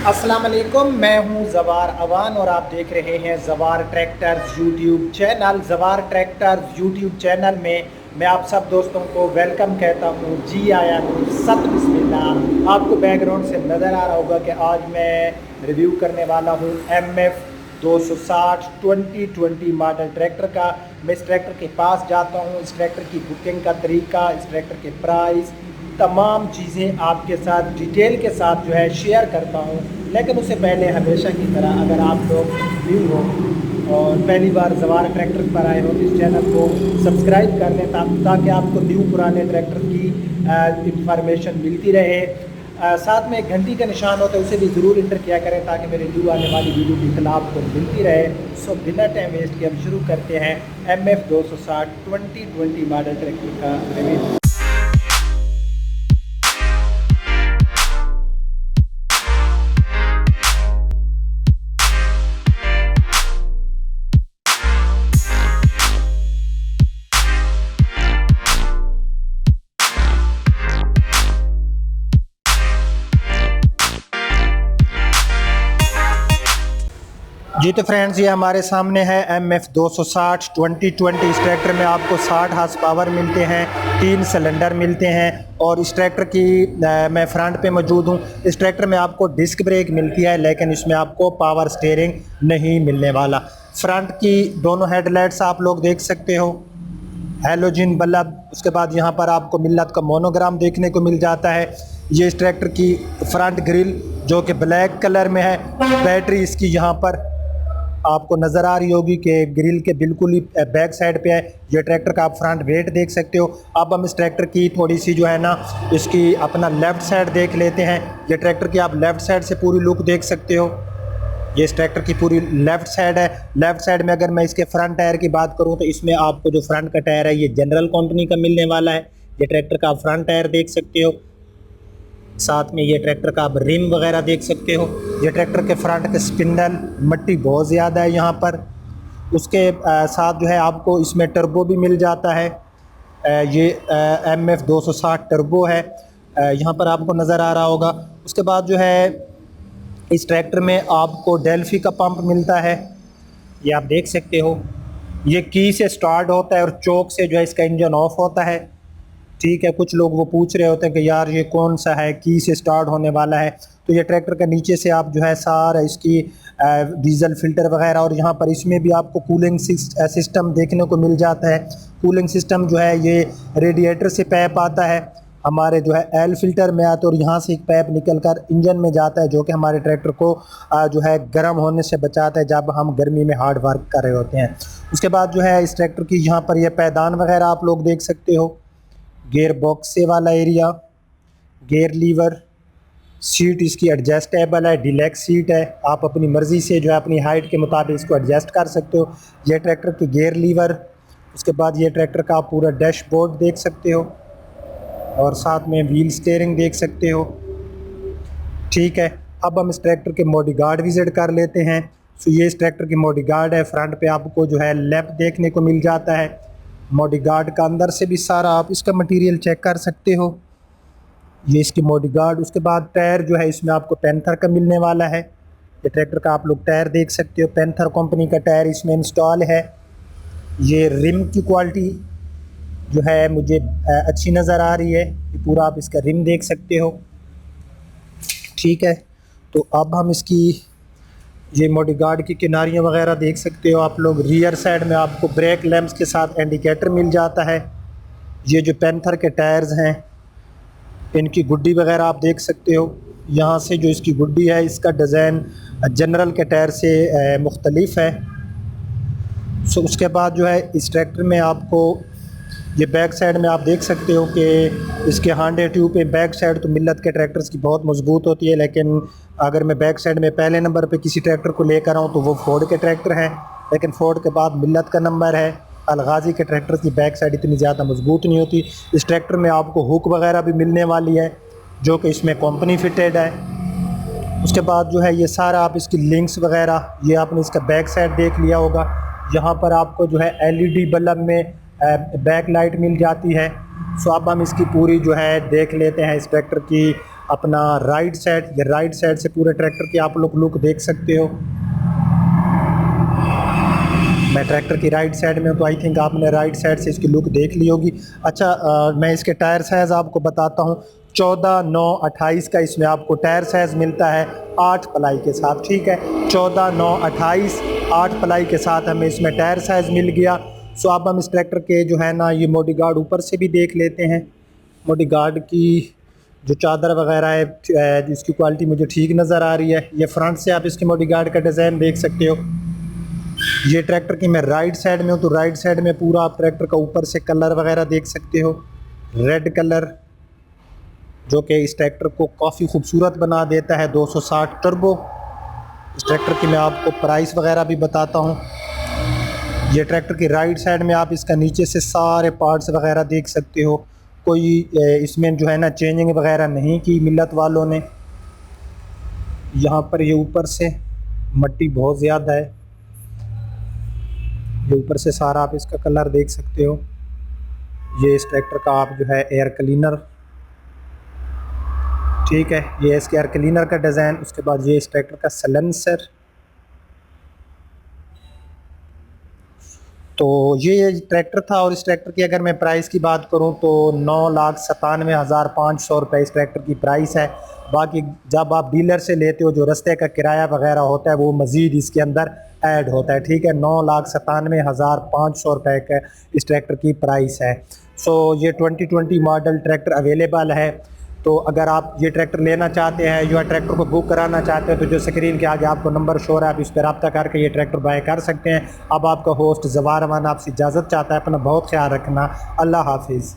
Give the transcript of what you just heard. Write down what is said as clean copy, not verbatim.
अस्सलाम वालेकुम, मैं हूं जवार अवान और आप देख रहे हैं जवार ट्रैक्टर्स यूट्यूब चैनल। जवार ट्रैक्टर्स यूट्यूब चैनल में मैं आप सब दोस्तों को वेलकम कहता हूं। जी आया हूं, सत बिस्मिल्लाह। आपको बैकग्राउंड से नज़र आ रहा होगा कि आज मैं रिव्यू करने वाला हूं MF 260 2020 मॉडल ट्रैक्टर का। मैं इस ट्रैक्टर के पास जाता हूं, इस ट्रैक्टर की बुकिंग का तरीका, इस ट्रैक्टर के प्राइस, तमाम चीज़ें आपके साथ डिटेल के साथ जो है शेयर करता हूँ। लेकिन उससे पहले हमेशा की तरह अगर आप लोग न्यू हो और पहली बार जवार ट्रैक्टर पर आए हो तो इस चैनल को सब्सक्राइब कर लें ताकि आपको न्यू पुराने ट्रैक्टर की इंफॉर्मेशन मिलती रहे। साथ में एक घंटी का निशान होता है, उसे भी ज़रूर इंटर किया करें ताकि मेरे न्यू आने वाली वीडियो की इत्तला आपको मिलती रहे। सो बिना टाइम वेस्ट के हम शुरू करते हैं MF 260 2020 मॉडल ट्रैक्टर का रिव्यू। जी तो फ्रेंड्स, ये हमारे सामने है MF 260 2020। इस ट्रैक्टर में आपको 60 हार्स पावर मिलते हैं, 3 सिलेंडर मिलते हैं और इस ट्रैक्टर की मैं फ्रंट पे मौजूद हूँ। इस ट्रैक्टर में आपको डिस्क ब्रेक मिलती है लेकिन इसमें आपको पावर स्टीयरिंग नहीं मिलने वाला। फ्रंट की दोनों हेडलाइट्स आप लोग देख सकते हो, हैलोजन बल्ब। उसके बाद यहाँ पर आपको मिल्लत का मोनोग्राम देखने को मिल जाता है। ये इस ट्रैक्टर की फ्रंट ग्रिल जो कि ब्लैक कलर में है। बैटरी इसकी यहाँ पर आपको नज़र आ रही होगी कि ग्रिल के बिल्कुल ही बैक साइड पे है। ये ट्रैक्टर का आप फ्रंट वेट देख सकते हो। अब हम इस ट्रैक्टर की थोड़ी सी जो है ना इसकी अपना लेफ़्ट साइड देख लेते हैं। ये ट्रैक्टर की आप लेफ़्ट साइड से पूरी लुक देख सकते हो। ये इस ट्रैक्टर की पूरी लेफ़्ट साइड है। लेफ़्ट साइड में अगर मैं इसके फ्रंट टायर की बात करूँ तो इसमें आपको जो फ्रंट का टायर है ये जनरल कंपनी का मिलने वाला है। ये ट्रैक्टर का आप फ्रंट टायर देख सकते हो। साथ में ये ट्रैक्टर का आप रिम वगैरह देख सकते हो। ये ट्रैक्टर के फ्रंट के स्पिंडल मट्टी बहुत ज़्यादा है यहाँ पर। उसके साथ जो है आपको इसमें टर्बो भी मिल जाता है। ये MF 260 टर्बो है, यहाँ पर आपको नज़र आ रहा होगा। उसके बाद जो है इस ट्रैक्टर में आपको डेल्फी का पंप मिलता है, ये आप देख सकते हो। ये की से स्टार्ट होता है और चौक से जो है इसका इंजन ऑफ होता है। ठीक है, कुछ लोग वो पूछ रहे होते हैं कि यार ये कौन सा है, की से स्टार्ट होने वाला है। तो ये ट्रैक्टर का नीचे से आप जो है सारा इसकी डीजल फिल्टर वगैरह, और यहाँ पर इसमें भी आपको कूलिंग सिस्टम देखने को मिल जाता है। कूलिंग सिस्टम जो है ये रेडिएटर से पैप आता है, हमारे जो है एल फिल्टर में आता है और यहाँ से एक पैप निकल कर इंजन में जाता है जो कि हमारे ट्रैक्टर को जो है गर्म होने से बचाता है जब हम गर्मी में हार्ड वर्क कर रहे होते हैं। उसके बाद जो है इस ट्रैक्टर की यहाँ पर यह पैदान वगैरह आप लोग देख सकते हो। गियर बॉक्स से वाला एरिया, गियर लीवर, सीट इसकी एडजस्टेबल है, डिलैक्स सीट है। आप अपनी मर्ज़ी से जो है अपनी हाइट के मुताबिक इसको एडजस्ट कर सकते हो। ये ट्रैक्टर की गियर लीवर। उसके बाद ये ट्रैक्टर का आप पूरा डैशबोर्ड देख सकते हो और साथ में व्हील स्टीयरिंग देख सकते हो। ठीक है, अब हम इस ट्रैक्टर के मॉडी गार्ड विज़िट कर लेते हैं। सो ये इस ट्रैक्टर की मॉडी गार्ड है। फ्रंट पे आपको जो है लैंप देखने को मिल जाता है। मॉडी गार्ड का अंदर से भी सारा आप इसका मटेरियल चेक कर सकते हो। ये इसकी मॉडी गार्ड। उसके बाद टायर जो है इसमें आपको पैंथर का मिलने वाला है। ये ट्रैक्टर का आप लोग टायर देख सकते हो, पैंथर कंपनी का टायर इसमें इंस्टॉल है। ये रिम की क्वालिटी जो है मुझे अच्छी नज़र आ रही है। ये पूरा आप इसका रिम देख सकते हो। ठीक है, तो अब हम इसकी ये मॉडी गार्ड की किनारियाँ वगैरह देख सकते हो आप लोग। रियर साइड में आपको ब्रेक लैंप्स के साथ इंडिकेटर मिल जाता है। ये जो पैंथर के टायर्स हैं इनकी गुड्डी वगैरह आप देख सकते हो। यहाँ से जो इसकी गुड्डी है इसका डिज़ाइन जनरल के टायर से मुख्तलिफ है। सो उसके बाद जो है इस ट्रैक्टर में आपको ये बैक साइड में आप देख सकते हो कि इसके हांडे ट्यूब पे बैक साइड तो मिल्लत के ट्रैक्टर्स की बहुत मजबूत होती है, लेकिन अगर मैं बैक साइड में पहले नंबर पे किसी ट्रैक्टर को लेकर आऊँ तो वो फोर्ड के ट्रैक्टर हैं, लेकिन फोर्ड के बाद मिल्लत का नंबर है। अलगाजी के ट्रैक्टर्स की बैक साइड इतनी ज़्यादा मजबूत नहीं होती। इस ट्रैक्टर में आपको हुक वगैरह भी मिलने वाली है जो कि इसमें कंपनी फिटेड है। उसके बाद जो है ये सारा आप इसकी लिंक्स वगैरह ये आपने इसका बैक साइड देख लिया होगा। यहाँ पर आपको जो है LED बल्ब में बैक लाइट मिल जाती है। सो अब हम इसकी पूरी जो है देख लेते हैं इस ट्रैक्टर की अपना राइट साइड, ये राइट साइड से पूरे ट्रैक्टर की आप लोग लुक देख सकते हो। मैं ट्रैक्टर की राइट साइड में हूँ, तो आई थिंक आपने राइट साइड से इसकी लुक देख ली होगी। अच्छा, मैं इसके टायर साइज़ आपको बताता हूँ। 14, 9, 28 का इसमें आपको टायर साइज़ मिलता है 8 प्लाई के साथ, ठीक है। 14, 9, 28 8 प्लाई के साथ हमें इसमें टायर साइज़ मिल गया। सो अब हम इस ट्रैक्टर के जो है ना, ये मोडी गार्ड ऊपर से भी देख लेते हैं। मोडी गार्ड की जो चादर वगैरह है, इसकी क्वालिटी मुझे ठीक नज़र आ रही है। ये फ्रंट से आप इसकी मोडी गार्ड का डिज़ाइन देख सकते हो। ये ट्रैक्टर की मैं राइट साइड में हूँ, तो राइट साइड में पूरा आप ट्रैक्टर का ऊपर से कलर वगैरह देख सकते हो, रेड कलर, जो कि इस ट्रैक्टर को काफ़ी खूबसूरत बना देता है। 260 टर्बो। इस ट्रैक्टर की मैं आपको प्राइस वगैरह भी बताता हूँ। ये ट्रैक्टर की राइट साइड में आप इसका नीचे से सारे पार्ट्स वगैरह देख सकते हो। कोई इसमें जो है ना चेंजिंग वगैरह नहीं की मिल्लत वालों ने। यहाँ पर ये ऊपर से मट्टी बहुत ज़्यादा है, ये ऊपर से सारा आप इसका कलर देख सकते हो। ये इस ट्रैक्टर का आप जो है एयर क्लीनर, ठीक है, ये इसके एयर क्लीनर का डिज़ाइन। उसके बाद ये इस ट्रैक्टर का सलेंसर। तो ये ट्रैक्टर था, और इस ट्रैक्टर की अगर मैं प्राइस की बात करूं तो 9,97,500 रुपये इस ट्रैक्टर की प्राइस है। बाकी जब आप डीलर से लेते हो, जो रास्ते का किराया वगैरह होता है वो मज़ीद इसके अंदर ऐड होता है, ठीक है। 9,97,500 रुपये का इस ट्रैक्टर की प्राइस है। सो ये 2020 मॉडल ट्रैक्टर अवेलेबल है। तो अगर आप ये ट्रैक्टर लेना चाहते हैं या ट्रैक्टर को बुक कराना चाहते हैं, तो जो स्क्रीन के आगे आपको नंबर शो है, आप इस पर रब्ता करके ये ट्रैक्टर बाय कर सकते हैं। अब आपका होस्ट ज़वार अमान आपसे इजाज़त चाहता है। अपना बहुत ख्याल रखना। अल्लाह हाफिज़।